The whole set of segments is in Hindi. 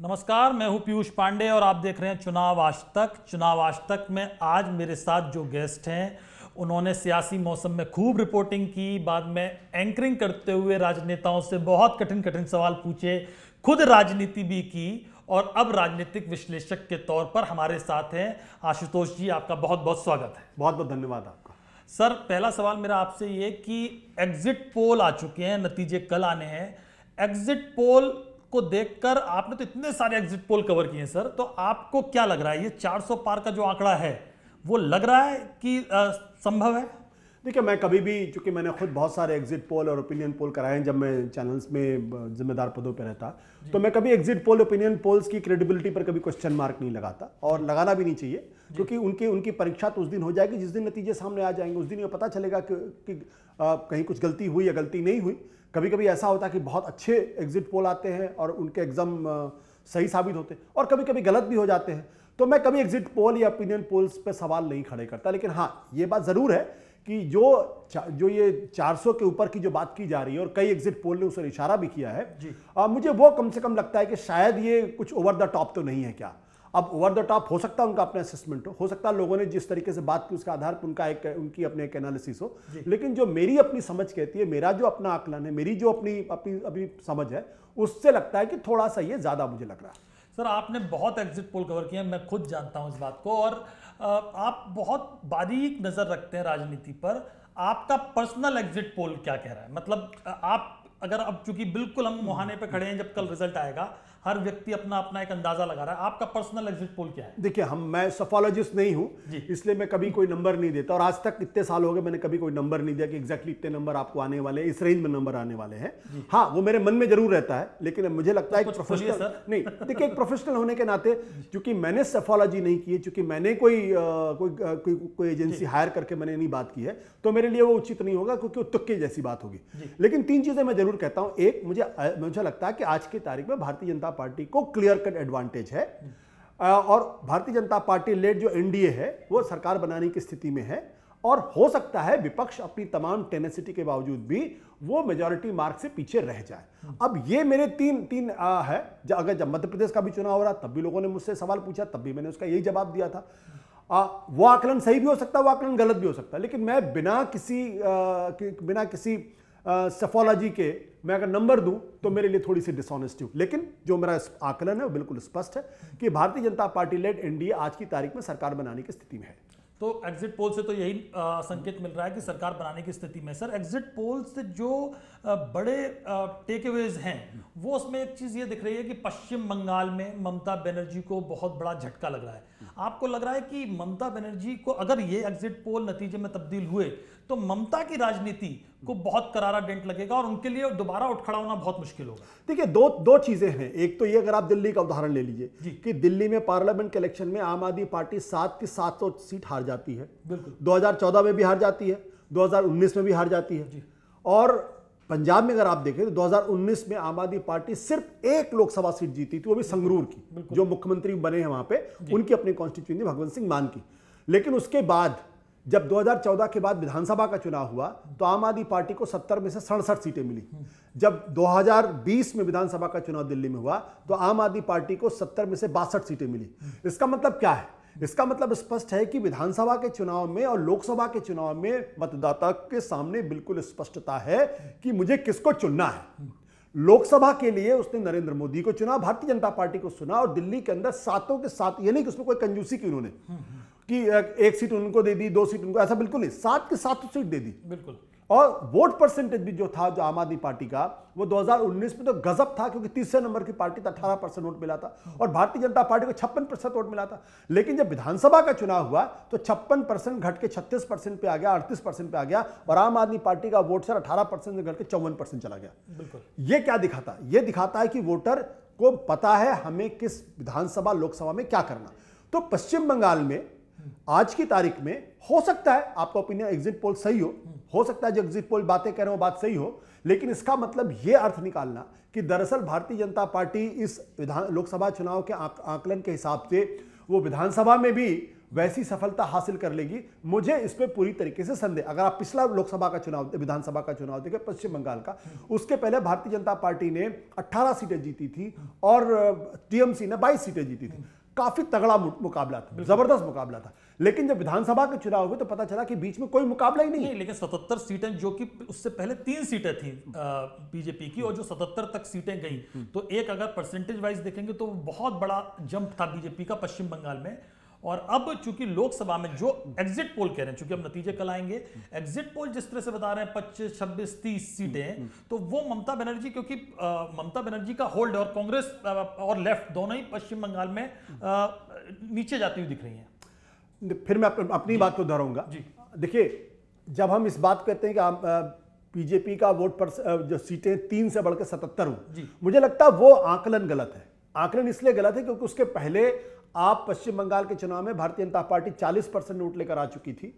नमस्कार, मैं हूं पीयूष पांडे और आप देख रहे हैं चुनाव आज तक। चुनाव आज तक में आज मेरे साथ जो गेस्ट हैं उन्होंने सियासी मौसम में खूब रिपोर्टिंग की, बाद में एंकरिंग करते हुए राजनेताओं से बहुत कठिन कठिन सवाल पूछे, खुद राजनीति भी की और अब राजनीतिक विश्लेषक के तौर पर हमारे साथ हैं आशुतोष जी। आपका बहुत बहुत स्वागत है। बहुत बहुत धन्यवाद आपका। सर, पहला सवाल मेरा आपसे ये कि एग्जिट पोल आ चुके हैं, नतीजे कल आने हैं। एग्जिट पोल को देखकर आपने तो इतने सारे एग्जिट पोल कवर किए हैं सर, तो आपको क्या लग रहा है ये 400 पार का जो आंकड़ा है वो लग रहा है कि संभव है? देखिए, मैं कभी भी, चूंकि मैंने खुद बहुत सारे एग्जिट पोल और ओपिनियन पोल कराए हैं जब मैं चैनल्स में जिम्मेदार पदों पर रहता, तो मैं कभी एग्जिट पोल ओपिनियन पोल्स की क्रेडिबिलिटी पर कभी क्वेश्चन मार्क नहीं लगाता और लगाना भी नहीं चाहिए, क्योंकि उनकी परीक्षा तो उस दिन हो जाएगी जिस दिन नतीजे सामने आ जाएंगे। उस दिन ये पता चलेगा कि कहीं कुछ गलती हुई या गलती नहीं हुई। कभी कभी ऐसा होता है कि बहुत अच्छे एग्जिट पोल आते हैं और उनके एग्जाम सही साबित होते हैं और कभी कभी गलत भी हो जाते हैं। तो मैं कभी एग्जिट पोल या ओपिनियन पोल्स पे सवाल नहीं खड़े करता, लेकिन हाँ, ये बात जरूर है कि जो ये 400 के ऊपर की जो बात की जा रही है और कई एग्जिट पोल ने उस पर इशारा भी किया है, मुझे वो कम से कम लगता है कि शायद ये कुछ ओवर द टॉप तो नहीं है। क्या अब ओवर द टॉप हो सकता है उनका अपना असेसमेंट हो सकता है लोगों ने जिस तरीके से बात की उसके आधार पर उनकी अपने एक एनालिसिस हो, लेकिन जो मेरी अपनी समझ कहती है, मेरा जो अपना आकलन है, मेरी जो अपनी समझ है, उससे लगता है कि थोड़ा सा ये ज्यादा मुझे लग रहा है। सर, आपने बहुत एग्जिट पोल कवर किए हैं, मैं खुद जानता हूं इस बात को, और आप बहुत बारीक नजर रखते हैं राजनीति पर। आपका पर्सनल एग्जिट पोल क्या कह रहा है? मतलब आप अगर, अब चूंकि बिल्कुल हम मुहाने पे खड़े हैं, जब कल रिजल्ट आएगा हर व्यक्ति अपना अपना एक अंदाजा लगा रहा है, आपका पर्सनल एग्जिट पोल क्या है? देखिए, मैं सफोलॉजिस्ट नहीं हूं, इसलिए मैं कभी कोई नंबर नहीं देता और आज तक इतने साल हो गए मैंने कभी कोई नंबर नहीं दिया कि एग्जैक्टली इतने नंबर आपको आने वाले हैं, इस रेंज में नंबर आने वाले हैं। हाँ, वो मेरे मन में जरूर रहता है, लेकिन मुझे लगता है प्रोफेशनल नहीं, देखिए एक प्रोफेशनल होने के नाते, क्योंकि मैंने सफोलॉजी नहीं की है, चूंकि मैंने कोई एजेंसी हायर करके मैंने नहीं बात की है, तो मेरे लिए वो उचित नहीं होगा, क्योंकि वो तुक्के जैसी बात होगी। लेकिन 3 चीजें मैं जरूर कहता हूं। एक, मुझे लगता है कि आज की तारीख में भारतीय जनता पार्टी को क्लियर कट एडवांटेज है और भारतीय जनता पार्टी लेड जो एनडीए है वो सरकार बनाने की स्थिति में है और हो सकता है विपक्ष अपनी तमाम टेनेसिटी के बावजूद भी वो मेजॉरिटी मार्क से पीछे रह जाए। अब ये मेरे तीन है। जब मध्य प्रदेश का भी चुनाव हो रहा तब भी लोगों ने मुझसे सवाल पूछा, तब भी मैंने उसका यही जवाब दिया था। वो आकलन सही भी हो सकता है, वो आकलन गलत भी हो सकता है, लेकिन मैं बिना किसी सफोलॉजी के मैं अगर नंबर दूं तो मेरे लिए थोड़ी सी डिसऑनेस्टी हो। लेकिन जो मेरा आकलन है वो बिल्कुल स्पष्ट है कि Bharatiya Janata party lead NDA आज की तारीख में सरकार बनाने की स्थिति में है। तो एग्जिट पोल से तो यही संकेत मिल रहा है कि सरकार बनाने की स्थिति में। सर, एग्जिट पोल से जो बड़े टेकअवेज हैं वो, उसमें एक चीज ये दिख रही है कि पश्चिम बंगाल में ममता बनर्जी को बहुत बड़ा झटका लग रहा है। आपको लग रहा है कि ममता बनर्जी को, अगर ये एग्जिट पोल नतीजे में तब्दील हुए तो ममता की राजनीति को बहुत करारा डेंट लगेगा और उनके लिए दोबारा उठ खड़ा होना बहुत मुश्किल होगा? देखिए, दो चीजें हैं। एक तो ये, अगर आप दिल्ली का उदाहरण ले लीजिए कि दिल्ली में पार्लियामेंट के इलेक्शन में आम आदमी पार्टी 7 की 700 सीट हार जाती है। 2014 में भी हार जाती है, 2019 में भी हार जाती है। और पंजाब में अगर आप देखें तो 2019 में आम आदमी पार्टी सिर्फ 1 लोकसभा सीट जीती थी, वो भी संगरूर की, जो मुख्यमंत्री बने हैं वहां पे, उनकी अपनी कॉन्स्टिट्यूएंसी भगवंत सिंह मान की। लेकिन उसके बाद जब 2014 के बाद विधानसभा का चुनाव हुआ तो आम आदमी पार्टी को 70 में से 67 सीटें मिली। जब 2020 में विधानसभा का चुनाव दिल्ली में हुआ तो आम आदमी पार्टी को 70 में से 62 सीटें मिली। इसका मतलब क्या है? इसका मतलब स्पष्ट है कि विधानसभा के चुनाव में और लोकसभा के चुनाव में मतदाता के सामने बिल्कुल स्पष्टता है कि मुझे किसको चुनना है। लोकसभा के लिए उसने नरेंद्र मोदी को चुना, भारतीय जनता पार्टी को सुना और दिल्ली के अंदर 7 के 7, ये नहीं कि उसमें कोई कंजूसी की उन्होंने कि 1 सीट उनको दे दी, 2 सीट उनको, ऐसा बिल्कुल नहीं, 7 के 7 सीट दे दी। बिल्कुल। और वोट परसेंटेज भी जो था जो आम आदमी पार्टी का, वो 2019 में तो गजब था, क्योंकि तीसरे नंबर की पार्टी था, 18% वोट मिला था और भारतीय जनता पार्टी को 56% वोट मिला था। लेकिन जब विधानसभा का चुनाव हुआ तो 56% घट के 36% पे आ गया, 38% पे आ गया और आम आदमी पार्टी का वोट सर 18% से घट के 54% चला गया। बिल्कुल। ये क्या दिखाता है? ये दिखाता है कि वोटर को पता है हमें किस विधानसभा लोकसभा में क्या करना। तो पश्चिम बंगाल में आज की तारीख में हो सकता है, आपका ओपिनियन एग्जिट पोल सही हो सकता है जो एग्जिट पोल बातें कह रहे हो बात सही हो, लेकिन इसका मतलब यह अर्थ निकालना कि दरअसल भारतीय जनता पार्टी इस लोकसभा चुनाव के आकलन के हिसाब से वो विधानसभा में भी वैसी सफलता हासिल कर लेगी, मुझे इस पे पूरी तरीके से संदेह। अगर आप पिछला लोकसभा का चुनाव, विधानसभा का चुनाव देखें पश्चिम बंगाल का, उसके पहले भारतीय जनता पार्टी ने 18 सीटें जीती थी और टीएमसी ने 22 सीटें जीती थी। काफी तगड़ा मुकाबला था, जबरदस्त मुकाबला था। लेकिन जब विधानसभा के चुनाव हुए तो पता चला कि बीच में कोई मुकाबला ही नहीं। लेकिन 77 सीटें, जो कि उससे पहले 3 सीटें थी बीजेपी की, और जो 77 तक सीटें गई, तो एक अगर परसेंटेज वाइज देखेंगे तो बहुत बड़ा जंप था बीजेपी का पश्चिम बंगाल में। और अब चूंकि लोकसभा में जो एग्जिट पोल कह रहे हैं, चूंकि अब नतीजे कल आएंगे, एग्जिट पोल जिस तरह से बता रहे हैं 25, 26, 30 सीटें, तो वो ममता बनर्जी, क्योंकि ममता बनर्जी का होल्ड है और कांग्रेस और लेफ्ट दोनों ही पश्चिम बंगाल में नीचे जाती हुई दिख रही हैं। फिर मैं अपनी बात को दोहराऊंगा। देखिए, जब हम इस बात कहते हैं कि बीजेपी का वोट पर जो सीटें 3 से बढ़कर 77 हुई, मुझे लगता है वो आकलन गलत है। आकलन इसलिए गलत है क्योंकि उसके पहले आप पश्चिम बंगाल के चुनाव में भारतीय जनता पार्टी 40% वोट लेकर आ चुकी थी,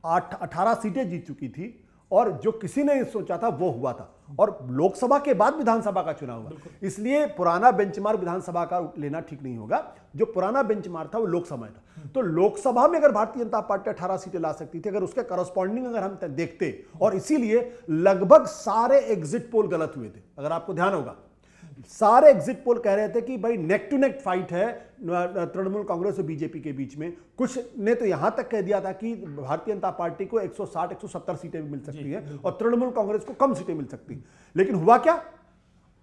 18 सीटें जीत चुकी थी, और जो किसी ने सोचा था वो हुआ था। और लोकसभा के बाद विधानसभा का चुनाव हुआ, इसलिए पुराना बेंचमार्क विधानसभा का लेना ठीक नहीं होगा। जो पुराना बेंचमार्क था वो लोकसभा था। तो लोकसभा में अगर भारतीय जनता पार्टी 18 सीटें ला सकती थी, अगर उसके करस्पॉन्डिंग अगर हम देखते, और इसीलिए लगभग सारे एग्जिट पोल गलत हुए थे। अगर आपको ध्यान होगा, सारे एग्जिट पोल कह रहे थे कि भाई नेक टू नेक फाइट है तृणमूल कांग्रेस और बीजेपी के बीच में। कुछ ने तो यहां तक कह दिया था कि भारतीय जनता पार्टी को 160, 170 सीटें भी मिल सकती है और तृणमूल कांग्रेस को कम सीटें मिल सकती। लेकिन हुआ क्या?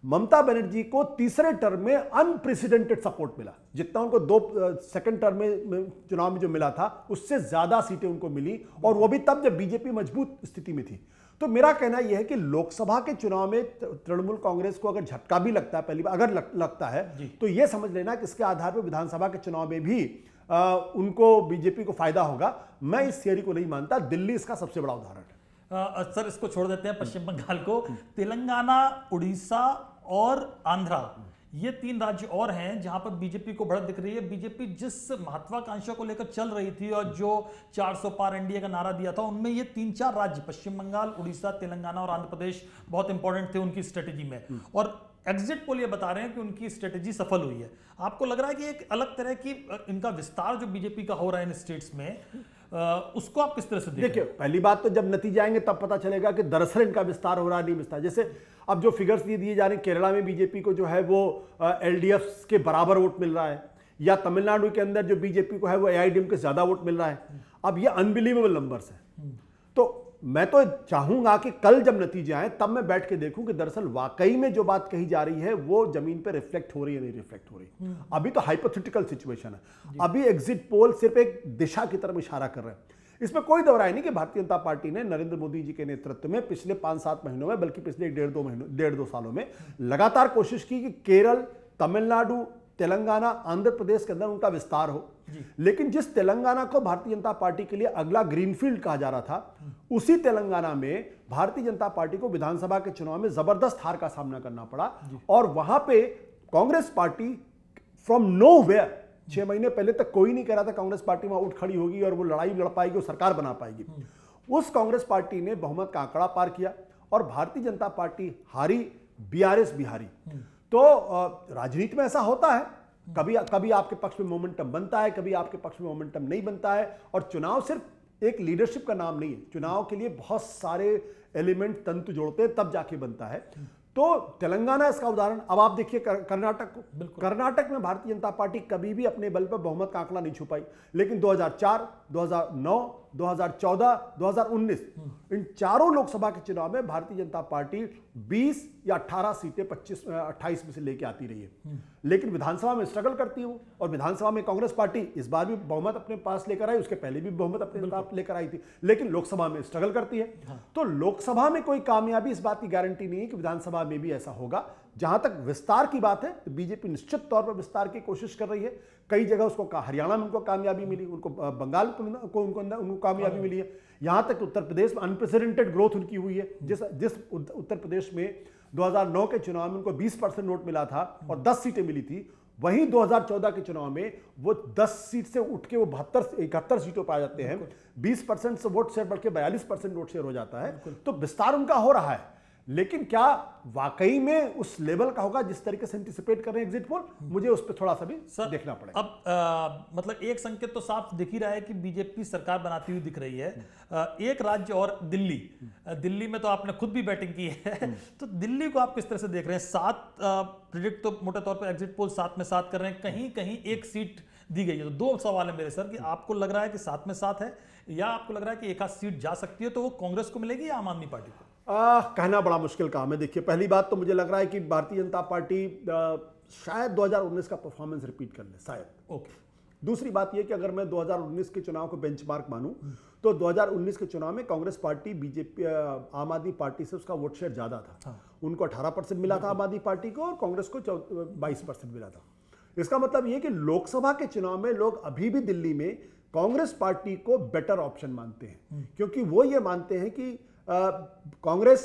ममता बनर्जी को तीसरे टर्म में अनप्रेसिडेंटेड सपोर्ट मिला। जितना उनको सेकंड टर्म में चुनाव में जो मिला था, उससे ज्यादा सीटें उनको मिली, और वो भी तब जब बीजेपी मजबूत स्थिति में थी। तो मेरा कहना यह है कि लोकसभा के चुनाव में तृणमूल कांग्रेस को अगर झटका भी लगता है, पहली बार अगर लगता है, तो यह समझ लेना कि इसके आधार पर विधानसभा के चुनाव में भी उनको, बीजेपी को फायदा होगा। मैं इस थियरी को नहीं मानता। दिल्ली इसका सबसे बड़ा उदाहरण है। सर, इसको छोड़ देते हैं पश्चिम बंगाल को। तेलंगाना, उड़ीसा और आंध्रा, ये 3 राज्य और हैं जहां पर बीजेपी को बढ़त दिख रही है। बीजेपी जिस महत्वाकांक्षा को लेकर चल रही थी और जो 400 पार एनडीए का नारा दिया था, उनमें ये 3-4 राज्य, पश्चिम बंगाल, उड़ीसा, तेलंगाना और आंध्र प्रदेश, बहुत इंपॉर्टेंट थे उनकी स्ट्रेटेजी में। और एग्जिट पोल ये बता रहे हैं कि उनकी स्ट्रेटेजी सफल हुई है। आपको लग रहा है कि एक अलग तरह की इनका विस्तार जो बीजेपी का हो रहा है इन स्टेट्स में, उसको आप किस तरह से देखिए? पहली बात तो जब नतीजे आएंगे तब पता चलेगा कि दरअसल इनका विस्तार हो रहा है, नहीं विस्तार। जैसे अब जो फिगर्स दिए जा रहे हैं, केरला में बीजेपी को जो है वो एलडीएफ के बराबर वोट मिल रहा है, या तमिलनाडु के अंदर जो बीजेपी को है वो एआईएडीएमके के ज्यादा वोट मिल रहा है। अब ये अनबिलीवेबल नंबर्स है। तो मैं तो चाहूंगा कि कल जब नतीजे आए तब मैं बैठ के देखूं कि दरअसल वाकई में जो बात कही जा रही है वो जमीन पे रिफ्लेक्ट हो रही है, नहीं रिफ्लेक्ट हो रही। अभी तो हाइपोथेटिकल सिचुएशन है। अभी एग्जिट पोल सिर्फ एक दिशा की तरफ इशारा कर रहे हैं। इसमें कोई दो राय नहीं कि भारतीय जनता पार्टी ने नरेंद्र मोदी जी के नेतृत्व में पिछले 5-7 महीनों में, बल्कि पिछले 1.5-2 सालों में लगातार कोशिश की कि केरल, तमिलनाडु, तेलंगाना, आंध्र प्रदेश के अंदर उनका विस्तार हो। लेकिन जिस तेलंगाना को भारतीय जनता पार्टी के लिए अगला ग्रीनफील्ड कहा जा रहा था, उसी तेलंगाना में भारतीय जनता पार्टी को विधानसभा के चुनाव में जबरदस्त हार का सामना करना पड़ा। और वहां पे कांग्रेस पार्टी फ्रॉम नोवेयर, 6 महीने पहले तक कोई नहीं कह रहा था कांग्रेस पार्टी वहां उठ खड़ी होगी और वो लड़ाई लड़ पाएगी और सरकार बना पाएगी। उस कांग्रेस पार्टी ने बहुमत का आंकड़ा पार किया और भारतीय जनता पार्टी हारी, बीआरएस बिहारी। तो राजनीति में ऐसा होता है, कभी आपके पक्ष में मोमेंटम बनता है, कभी आपके पक्ष में मोमेंटम नहीं बनता है। और चुनाव सिर्फ एक लीडरशिप का नाम नहीं है, चुनाव के लिए बहुत सारे एलिमेंट, तंतु जोड़ते हैं तब जाके बनता है। तो तेलंगाना इसका उदाहरण। अब आप देखिए कर्नाटक को। कर्नाटक में भारतीय जनता पार्टी कभी भी अपने बल पर बहुमत का आंकड़ा नहीं छुपाई, लेकिन 2004, 2009, 2014, 2019 इन चारों लोकसभा के चुनाव में भारतीय जनता पार्टी 20 या 18 सीटें 28 में से लेके आती रही है। लेकिन विधानसभा में स्ट्रगल करती है वो, और विधानसभा में कांग्रेस पार्टी इस बार भी बहुमत अपने पास लेकर आई, उसके पहले भी बहुमत अपने पास लेकर आई थी, लेकिन लोकसभा में स्ट्रगल करती है। तो लोकसभा में कोई कामयाबी, इस बात की गारंटी नहीं है कि विधानसभा में भी ऐसा होगा। जहां तक विस्तार की बात है तो बीजेपी निश्चित तौर पर विस्तार की कोशिश कर रही है। कई जगह उसको, हरियाणा में उनको कामयाबी मिली, उनको बंगाल को उनको कामयाबी मिली है। यहां तक उत्तर प्रदेश में अनप्रेसिडेंटेड ग्रोथ उनकी हुई है। जिस उत्तर प्रदेश में 2009 के चुनाव में उनको 20% वोट मिला था और 10 सीटें मिली थी, वहीं 2014 के चुनाव में वो 10 सीट से उठ के वो 71 सीटों पर आ जाते हैं। 20% से वोट शेयर बढ़ के 42% वोट शेयर हो जाता है। तो विस्तार उनका हो रहा है, लेकिन क्या वाकई में उस लेवल का होगा जिस तरीके से एंटिसिपेट कर रहे हैं एग्जिट पोल, मुझे उस पर थोड़ा सा भी देखना पड़ेगा। अब मतलब एक संकेत तो साफ दिख ही रहा है कि बीजेपी सरकार बनाती हुई दिख रही है। एक राज्य और दिल्ली में तो आपने खुद भी बैटिंग की है, तो दिल्ली को आप किस तरह से देख रहे हैं? 7 प्रिडिक्ट तो मोटे तौर पर एग्जिट पोल 7 में 7 कर रहे हैं, कहीं कहीं एक सीट दी गई है। तो 2 सवाल है मेरे सर कि आपको लग रहा है कि 7 में 7 है, या आपको लग रहा है कि एक आध सीट जा सकती है, तो वो कांग्रेस को मिलेगी या आम आदमी पार्टी को? कहना बड़ा मुश्किल काम है। देखिए, पहली बात तो मुझे लग रहा है कि भारतीय जनता पार्टी शायद 2019 का परफॉर्मेंस रिपीट कर ले, शायद। ओके। दूसरी बात यह कि अगर मैं 2019 के चुनाव को बेंचमार्क मानूं तो 2019 के चुनाव में कांग्रेस पार्टी बीजेपी आम आदमी पार्टी से उसका वोट शेयर ज्यादा था। उनको 18% मिला था आम आदमी पार्टी को, और कांग्रेस को 22% मिला था। इसका मतलब यह कि लोकसभा के चुनाव में लोग अभी भी दिल्ली में कांग्रेस पार्टी को बेटर ऑप्शन मानते हैं, क्योंकि वो ये मानते हैं कि कांग्रेस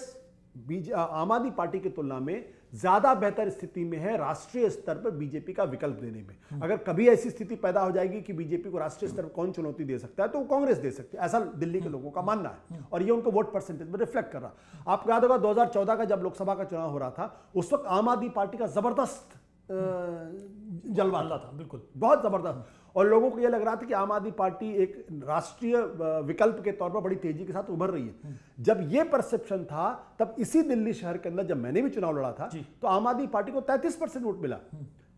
आम आदमी पार्टी की तुलना में ज्यादा बेहतर स्थिति में है राष्ट्रीय स्तर पर बीजेपी का विकल्प देने में। अगर कभी ऐसी स्थिति पैदा हो जाएगी कि बीजेपी को राष्ट्रीय स्तर पर कौन चुनौती दे सकता है, तो वो कांग्रेस दे सकती है, ऐसा दिल्ली के लोगों का मानना है, और ये उनको वोट परसेंटेज में रिफ्लेक्ट कर रहा। आपको याद होगा 2014 का जब लोकसभा का चुनाव हो रहा था, उस वक्त आम आदमी पार्टी का जबरदस्त जलवा था, बिल्कुल बहुत जबरदस्त, और लोगों को यह लग रहा था कि आम आदमी पार्टी एक राष्ट्रीय विकल्प के तौर पर बड़ी तेजी के साथ उभर रही है। जब यह परसेप्शन था, तब इसी दिल्ली शहर के अंदर जब मैंने भी चुनाव लड़ा था, तो आम आदमी पार्टी को 33% वोट मिला,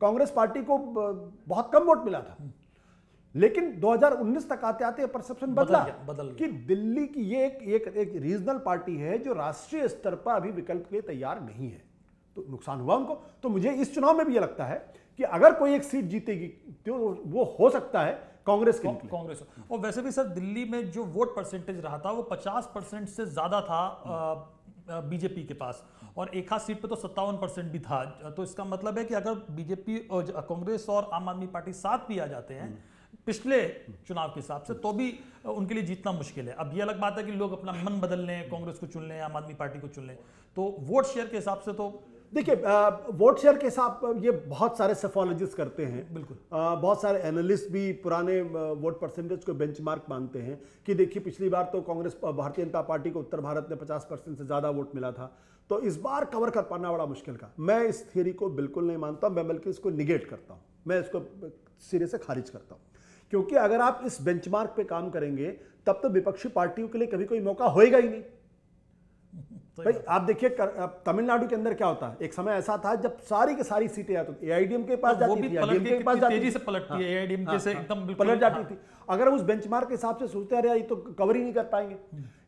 कांग्रेस पार्टी को बहुत कम वोट मिला था। लेकिन 2019 तक आते आते परसेप्शन बदल कि दिल्ली की ये एक रीजनल पार्टी है जो राष्ट्रीय स्तर पर अभी विकल्प के लिए तैयार नहीं है, तो नुकसान हुआ उनको। तो मुझे इस चुनाव में भी ये लगता है कि अगर कोई एक सीट जीतेगी तो वो हो सकता है कांग्रेस के लिए। कांग्रेस। और वैसे भी सर दिल्ली में जो वोट परसेंटेज रहा था वो 50% से ज्यादा था बीजेपी के पास, और एक आध सीट पे तो 57% भी था। तो इसका मतलब है कि अगर बीजेपी कांग्रेस और आम आदमी पार्टी साथ भी आ जाते हैं पिछले चुनाव के हिसाब से, तो भी उनके लिए जीतना मुश्किल है। अब ये अलग बात है कि लोग अपना मन बदल लें, कांग्रेस को चुन लें, आम आदमी पार्टी को चुन लें, तो वोट शेयर के हिसाब से तो देखिए, वोट शेयर के हिसाब ये बहुत सारे सेफोलॉजिस्ट करते हैं, बिल्कुल बहुत सारे एनालिस्ट भी पुराने वोट परसेंटेज को बेंचमार्क मानते हैं कि देखिए पिछली बार तो कांग्रेस भारतीय जनता पार्टी को उत्तर भारत में 50% से ज्यादा वोट मिला था, तो इस बार कवर कर पाना बड़ा मुश्किल का। मैं इस थियरी को बिल्कुल नहीं मानता, मैं बल्कि इसको निगेट करता हूं, मैं इसको सिरे से खारिज करता हूं, क्योंकि अगर आप इस बेंचमार्क पे काम करेंगे तब तो विपक्षी पार्टियों के लिए कभी कोई मौका होएगा ही नहीं। भाई आप देखिए तमिलनाडु के अंदर क्या होता है, एक समय ऐसा था जब सारी की सारी सीटें आती थी एआईडीएम के पास जाती थी, एआईडीएम के पास तेजी से पलटती है, एआईडीएम के से एकदम पलट जाती थी। अगर हम उस बेंचमार्क के हिसाब से सोचते हैं ये तो कवर ही नहीं कर पाएंगे।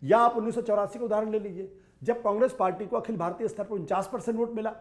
या आप 1984 का उदाहरण ले लीजिए, जब कांग्रेस पार्टी को अखिल भारतीय स्तर पर 49% वोट मिला,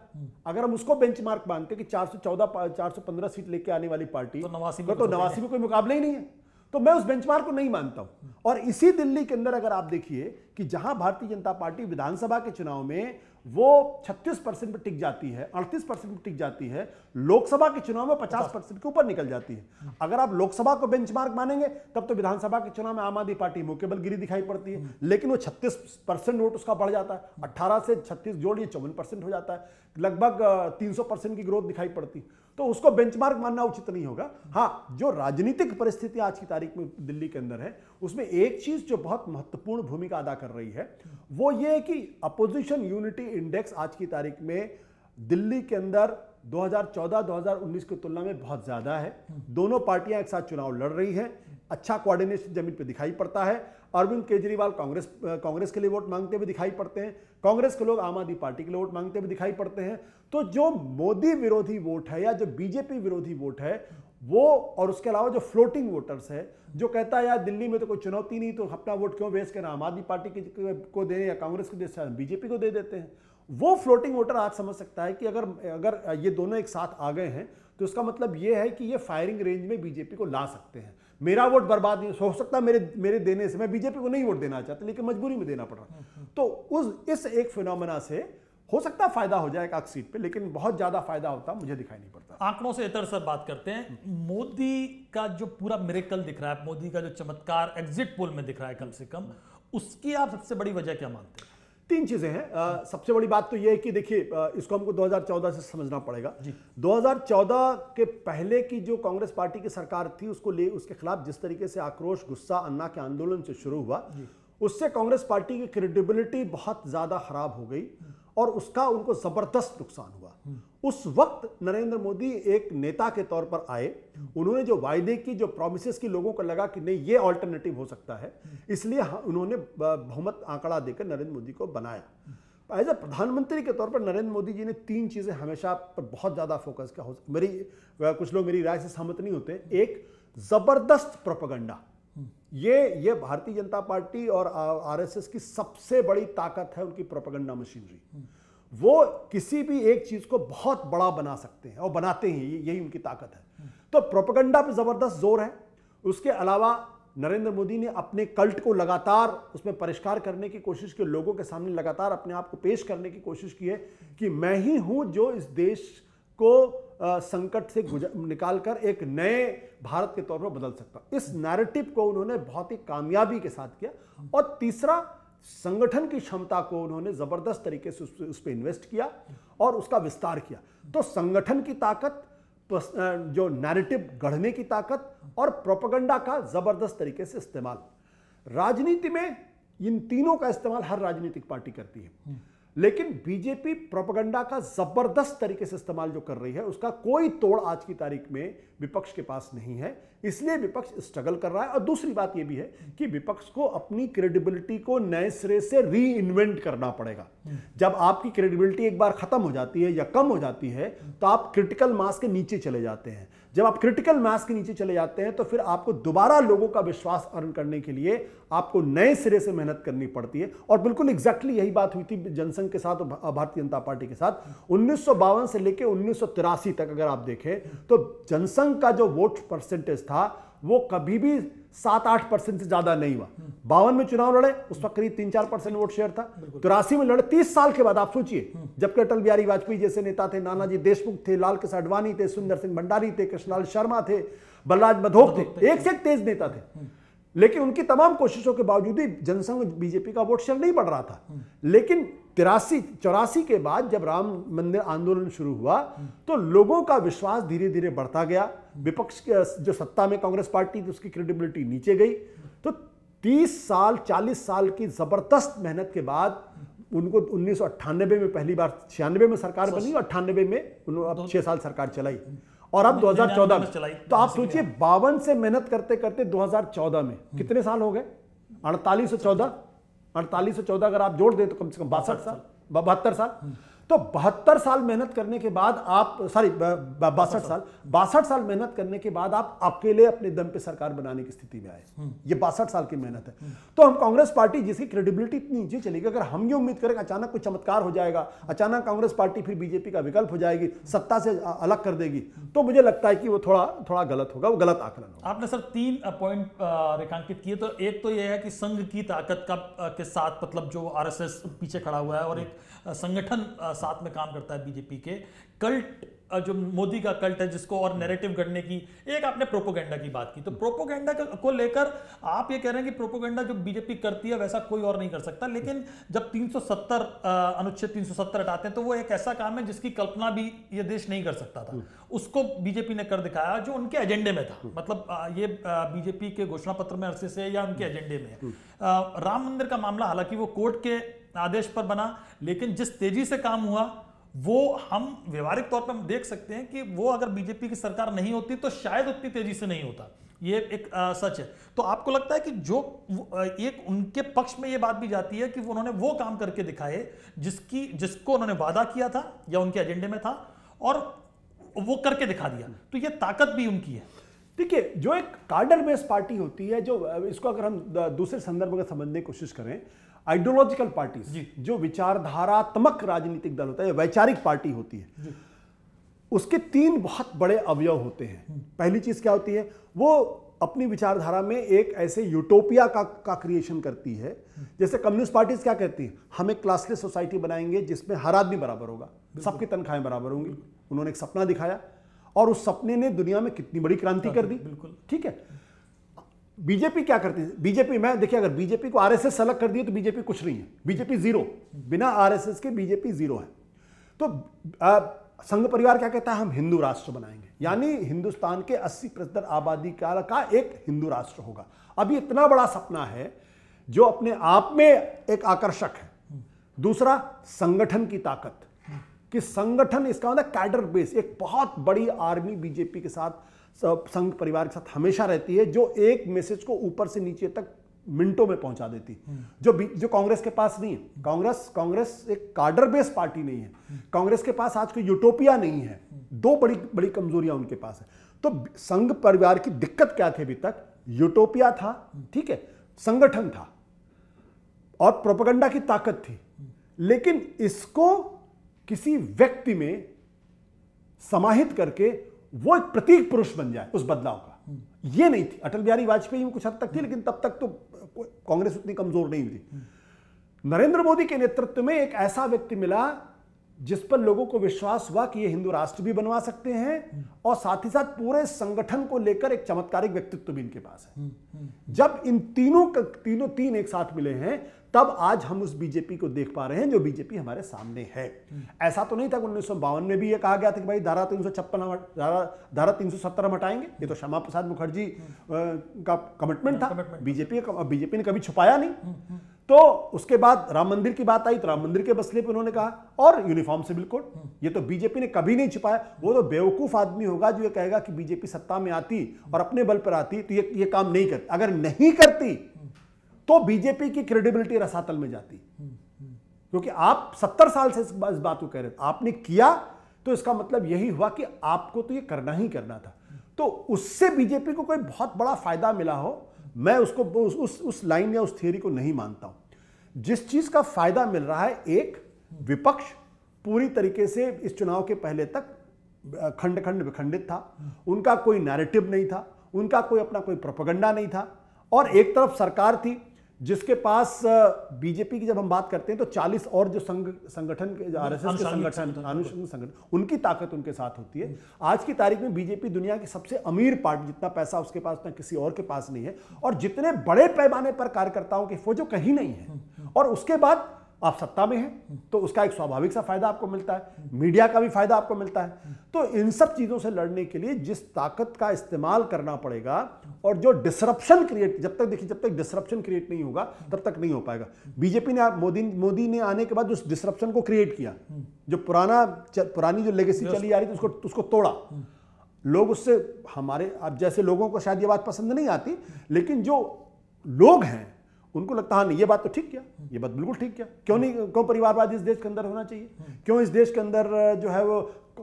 अगर हम उसको बेंचमार्क मानते कि 415 सीट लेके आने वाली पार्टी, तो 89 में कोई मुकाबला ही नहीं है, तो मैं उस बेंचमार्क को नहीं मानता हूं। और इसी दिल्ली के अंदर अगर आप देखिए कि जहां भारतीय जनता पार्टी विधानसभा के चुनाव में वो 36% पर टिक जाती है, 38% पर टिक जाती है, लोकसभा के चुनाव में 50% के ऊपर निकल जाती है। अगर आप लोकसभा को बेंचमार्क मानेंगे तब तो विधानसभा के चुनाव में आम आदमी पार्टी मुकेबल गिरी दिखाई पड़ती है, लेकिन वो 36% वोट उसका बढ़ जाता है, 18 से 36 जोड़िए 54% हो जाता है, लगभग 300% की ग्रोथ दिखाई पड़ती, तो उसको बेंचमार्क मानना उचित नहीं होगा। हाँ, जो राजनीतिक परिस्थिति आज की तारीख में दिल्ली के अंदर है, उसमें एक चीज जो बहुत महत्वपूर्ण भूमिका अदा कर रही है वो ये है कि अपोजिशन यूनिटी इंडेक्स आज की तारीख में दिल्ली के अंदर 2014-2019 की तुलना में बहुत ज्यादा है। दोनों पार्टियां एक साथ चुनाव लड़ रही हैं, अच्छा कोऑर्डिनेशन जमीन पे दिखाई पड़ता है। अरविंद केजरीवाल कांग्रेस के लिए वोट मांगते हुए दिखाई पड़ते हैं, कांग्रेस के लोग आम आदमी पार्टी के लिए वोट मांगते हुए दिखाई पड़ते हैं। तो जो मोदी विरोधी वोट है या जो बीजेपी विरोधी वोट है वो, और उसके अलावा जो फ्लोटिंग वोटर्स है जो कहता है यार दिल्ली में तो कोई चुनौती नहीं, तो अपना वोट क्यों वेस्ट करना, आम आदमी पार्टी को दे या कांग्रेस को दे, बीजेपी को दे देते हैं, वो फ्लोटिंग वोटर आज समझ सकता है कि अगर ये दोनों एक साथ आ गए हैं तो उसका मतलब ये है कि ये फायरिंग रेंज में बीजेपी को ला सकते हैं। मेरा वोट बर्बाद नहीं हो सकता, मेरे देने से, मैं बीजेपी को नहीं वोट देना चाहता लेकिन मजबूरी में देना पड़ रहा, तो इस एक फिनोमेना से हो सकता है फायदा हो जाए एक सीट पे, लेकिन बहुत ज्यादा फायदा होता मुझे दिखाई नहीं पड़ता। आंकड़ों से इतर सर बात करते हैं, मोदी का जो पूरा मिरेकल दिख रहा है, मोदी का जो चमत्कार एग्जिट पोल में दिख रहा है कम से कम, उसकी आप सबसे बड़ी वजह क्या मानते हैं? 3 चीजें हैं। सबसे बड़ी बात तो यह है कि देखिए इसको हमको 2014 से समझना पड़ेगा। 2014 के पहले की जो कांग्रेस पार्टी की सरकार थी उसके खिलाफ जिस तरीके से आक्रोश, गुस्सा अन्ना के आंदोलन से शुरू हुआ, उससे कांग्रेस पार्टी की क्रेडिबिलिटी बहुत ज्यादा खराब हो गई और उसका उनको जबरदस्त नुकसान हुआ। उस वक्त नरेंद्र मोदी एक नेता के तौर पर आए, उन्होंने जो वायदे की, जो प्रॉमिसेस की, लोगों को लगा कि नहीं ये ऑल्टरनेटिव हो सकता है, इसलिए उन्होंने बहुमत आंकड़ा देकर नरेंद्र मोदी को बनाया। एज ए प्रधानमंत्री के तौर पर नरेंद्र मोदी जी ने 3 चीजें हमेशा पर बहुत ज्यादा फोकस किया। कुछ लोग मेरी राय से सहमत नहीं होते। एक, जबरदस्त प्रोपेगेंडा। ये भारतीय जनता पार्टी और आरएसएस की सबसे बड़ी ताकत है, उनकी प्रोपेगेंडा मशीनरी। वो किसी भी एक चीज को बहुत बड़ा बना सकते हैं और बनाते हैं, यही उनकी ताकत है। तो प्रोपेगेंडा पे जबरदस्त जोर है। उसके अलावा नरेंद्र मोदी ने अपने कल्ट को लगातार उसमें परिष्कार करने की कोशिश की, लोगों के सामने लगातार अपने आप को पेश करने की कोशिश की है कि मैं ही हूं जो इस देश को संकट से निकालकर एक नए भारत के तौर पर बदल सकता। इस नैरेटिव को उन्होंने बहुत ही कामयाबी के साथ किया। और तीसरा, संगठन की क्षमता को उन्होंने जबरदस्त तरीके से उस पर इन्वेस्ट किया और उसका विस्तार किया। तो संगठन की ताकत, जो नैरेटिव गढ़ने की ताकत और प्रोपेगेंडा का जबरदस्त तरीके से इस्तेमाल। राजनीति में इन तीनों का इस्तेमाल हर राजनीतिक पार्टी करती है, लेकिन बीजेपी प्रोपेगेंडा का जबरदस्त तरीके से इस्तेमाल जो कर रही है, उसका कोई तोड़ आज की तारीख में विपक्ष के पास नहीं है। इसलिए विपक्ष स्ट्रगल कर रहा है। और दूसरी बात यह भी है कि विपक्ष को अपनी क्रेडिबिलिटी को नए सिरे से री इन्वेंट करना पड़ेगा। जब आपकी क्रेडिबिलिटी एक बार खत्म हो जाती है या कम हो जाती है, तो आप क्रिटिकल मास के नीचे चले जाते हैं। जब आप क्रिटिकल मास के नीचे चले जाते हैं, तो फिर आपको दोबारा लोगों का विश्वास अर्न करने के लिए आपको नए सिरे से मेहनत करनी पड़ती है। और बिल्कुल एग्जैक्टली यही बात हुई थी जनसंघ के साथ और भारतीय जनता पार्टी के साथ। 1952 से लेकर 1983 तक अगर आप देखें, तो जनसंघ का जो वोट परसेंटेज था वो कभी भी 7-8% से ज्यादा नहीं हुआ। 52 में चुनाव लड़े, उस वक्त करीब 3-4% वोट शेयर था। 83 में लड़े, 30 साल के बाद आप सोचिए, जबकि अटल बिहारी वाजपेयी जैसे नेता थे, नानाजी देशमुख थे, लाल कृष्ण आडवाणी थे, सुंदर सिंह भंडारी थे, कृष्णलाल शर्मा थे, बलराज बघेल थे, एक से एक तेज नेता थे। लेकिन उनकी तमाम कोशिशों के बावजूद भी जनसंघ बीजेपी का वोट शेयर नहीं बढ़ रहा था। लेकिन 83-84 के बाद जब राम मंदिर आंदोलन शुरू हुआ, तो लोगों का विश्वास धीरे धीरे बढ़ता गया। विपक्ष के जो सत्ता में कांग्रेस पार्टी थी, उसकी क्रेडिबिलिटी नीचे गई। तो 30 साल 40 साल की जबरदस्त मेहनत के बाद उनको 1998 में पहली बार, 96 में सरकार बनी और 98 में अब 6 साल सरकार चलाई और अब 2014 में चलाई। तो आप सोचिए 52 से मेहनत करते करते 2014 में कितने साल हो गए? 48 और 14, 48 और 14 अगर आप जोड़ दें तो कम से कम 62 साल, 72 साल। तो 72 साल मेहनत करने के बाद आप, सॉरी 62 साल मेहनत करने के बाद आप अकेले अपने दम पे सरकार बनाने की स्थिति में आए। ये 62 साल की मेहनत है। तो हम कांग्रेस पार्टी, जिसकी क्रेडिबिलिटी इतनी नीचे चली गई, अगर हम ये उम्मीद करें अचानक कोई चमत्कार हो जाएगा, अचानक कांग्रेस पार्टी फिर बीजेपी का विकल्प हो जाएगी, सत्ता से अलग कर देगी, तो मुझे लगता है कि वो थोड़ा गलत होगा, वो गलत आकलन होगा। आपने सर 3 पॉइंट रेखांकित किए। तो एक तो यह है कि संघ की ताकत के साथ, मतलब जो आरएसएस पीछे खड़ा हुआ है और एक संगठन साथ में काम करता है बीजेपी के, कल्ट जो मोदी का कल्ट है जिसको, और नैरेटिव गढ़ने की। एक आपने प्रोपोगेंडा की बात की, तो प्रोपोगेंडा को लेकर आप ये कह रहे हैं कि प्रोपोगेंडा जो बीजेपी करती है वैसा कोई और नहीं कर सकता। लेकिन जब 370 अनुच्छेद 370 हटाते हैं, तो वो एक ऐसा काम है जिसकी कल्पना भी ये देश नहीं कर सकता था। उसको बीजेपी ने कर दिखाया, जो उनके एजेंडे में था। मतलब ये बीजेपी के घोषणा पत्र में अरसे से या उनके एजेंडे में। राम मंदिर का मामला हालांकि वो कोर्ट के आदेश पर बना, लेकिन जिस तेजी से काम हुआ वो हम व्यवहारिक तौर पर देख सकते हैं कि वो अगर बीजेपी की सरकार नहीं होती तो शायद उतनी तेजी से नहीं होता। ये एक सच है। तो आपको लगता है कि जो एक उनके पक्ष में ये बात भी जाती है कि उन्होंने वो काम करके दिखाए जिसको उन्होंने वादा किया था या उनके एजेंडे में था, और वो करके दिखा दिया, तो ये ताकत भी उनकी है। देखिए, जो एक कार्डर बेस्ड पार्टी होती है, जो इसको अगर हम दूसरे संदर्भ में समझने की कोशिश करें, आइडियोलॉजिकल पार्टीज, जो विचारधारात्मक राजनीतिक दल होता है, वैचारिक पार्टी होती है, उसके 3 बहुत बड़े अवयव होते हैं। पहली चीज क्या होती है? वो अपनी विचारधारा में एक ऐसे यूटोपिया का क्रिएशन करती है। जैसे कम्युनिस्ट पार्टीज क्या कहती है? हम एक क्लासलेस सोसाइटी बनाएंगे जिसमें हर आदमी बराबर होगा, सबकी तनख्वाहें बराबर होंगी। उन्होंने एक सपना दिखाया और उस सपने ने दुनिया में कितनी बड़ी क्रांति कर दी। बिल्कुल ठीक है। बीजेपी क्या करती है? बीजेपी, मैं देखिए, अगर बीजेपी को आरएसएस अलग कर दिए तो बीजेपी कुछ नहीं है, बीजेपी जीरो, बिना आरएसएस के बीजेपी जीरो है। तो संघ परिवार क्या कहता है? हम हिंदू राष्ट्र बनाएंगे, यानी हिंदुस्तान के 80% आबादी का एक हिंदू राष्ट्र होगा। अब ये इतना बड़ा सपना है जो अपने आप में एक आकर्षक है, दूसरा संगठन की ताकत, कि संगठन, इसका मतलब कैडर बेस, एक बहुत बड़ी आर्मी बीजेपी के साथ, संघ परिवार के साथ हमेशा रहती है, जो एक मैसेज को ऊपर से नीचे तक मिनटों में पहुंचा देती, जो कांग्रेस के पास नहीं है। कांग्रेस एक कैडर बेस पार्टी नहीं है। कांग्रेस के पास आज कोई यूटोपिया नहीं है। दो बड़ी बड़ी कमजोरियां उनके पास है। तो संघ परिवार की दिक्कत क्या थी? अभी तक यूटोपिया था, ठीक है, संगठन था और प्रोपेगेंडा की ताकत थी, लेकिन इसको किसी व्यक्ति में समाहित करके वो एक प्रतीक पुरुष बन जाए उस बदलाव का, ये नहीं थी। अटल बिहारी वाजपेयी में कुछ हद तक थी, लेकिन तब तक तो कांग्रेस उतनी कमजोर नहीं हुई थी। नरेंद्र मोदी के नेतृत्व में एक ऐसा व्यक्ति मिला जिस पर लोगों को विश्वास हुआ कि ये हिंदू राष्ट्र भी बनवा सकते हैं, और साथ ही साथ पूरे संगठन को लेकर एक चमत्कारिक व्यक्तित्व भी इनके पास है। जब इन तीन एक साथ मिले हैं, तब आज हम उस बीजेपी को देख पा रहे हैं जो बीजेपी हमारे सामने है। ऐसा तो नहीं था कि 1952 में भी ये कहा गया था कि भाई धारा 370 हम हटाएंगे, ये तो श्यामा प्रसाद मुखर्जी का कमिटमेंट था, बीजेपी ने कभी छुपाया नहीं। तो उसके बाद राम मंदिर की बात आई तो राम मंदिर के मसले पे उन्होंने कहा, और यूनिफॉर्म सिविल कोड, ये तो बीजेपी ने कभी नहीं छुपाया। वो तो बेवकूफ आदमी होगा जो ये कहेगा कि बीजेपी सत्ता में आती और अपने बल पर आती तो ये काम नहीं करती। अगर नहीं करती तो बीजेपी की क्रेडिबिलिटी रसातल में जाती, क्योंकि आप 70 साल से इस बात को कह रहे थे, आपने किया तो इसका मतलब यही हुआ कि आपको तो ये करना ही करना था। तो उससे बीजेपी को कोई बहुत बड़ा फायदा मिला हो, मैं उसको उस लाइन या उस थियरी को नहीं मानता हूं। जिस चीज का फायदा मिल रहा है, एक विपक्ष पूरी तरीके से इस चुनाव के पहले तक खंड खंड विखंडित था, उनका कोई नैरेटिव नहीं था, उनका कोई अपना कोई प्रोपेगेंडा नहीं था, और एक तरफ सरकार थी जिसके पास बीजेपी की जब हम बात करते हैं तो 40 और जो संगठन के आरएसएस के संगठन, अनुषंगिक संगठन, उनकी ताकत उनके साथ होती है। आज की तारीख में बीजेपी दुनिया की सबसे अमीर पार्टी, जितना पैसा उसके पास उतना किसी और के पास नहीं है, और जितने बड़े पैमाने पर कार्यकर्ताओं की फौज कहीं नहीं है, और उसके बाद आप सत्ता में हैं तो उसका एक स्वाभाविक सा फायदा आपको मिलता है, मीडिया का भी फायदा आपको मिलता है। तो इन सब चीजों से लड़ने के लिए जिस ताकत का इस्तेमाल करना पड़ेगा, और जो डिसरप्शन क्रिएट, जब तक डिसरप्शन क्रिएट नहीं होगा तब तक नहीं हो पाएगा। बीजेपी ने, मोदी ने आने के बाद उस डिसरप्शन को क्रिएट किया, जो पुरानी जो लेगेसी चली आ रही थी उसको तोड़ा। लोग उससे, हमारे अब जैसे लोगों को शायद ये बात पसंद नहीं आती, लेकिन जो लोग हैं उनको लगता है नहीं, ये बात तो ठीक किया, ये बात बिल्कुल ठीक किया, क्यों परिवारवाद इस देश के अंदर होना चाहिए, क्यों इस देश के अंदर जो है वो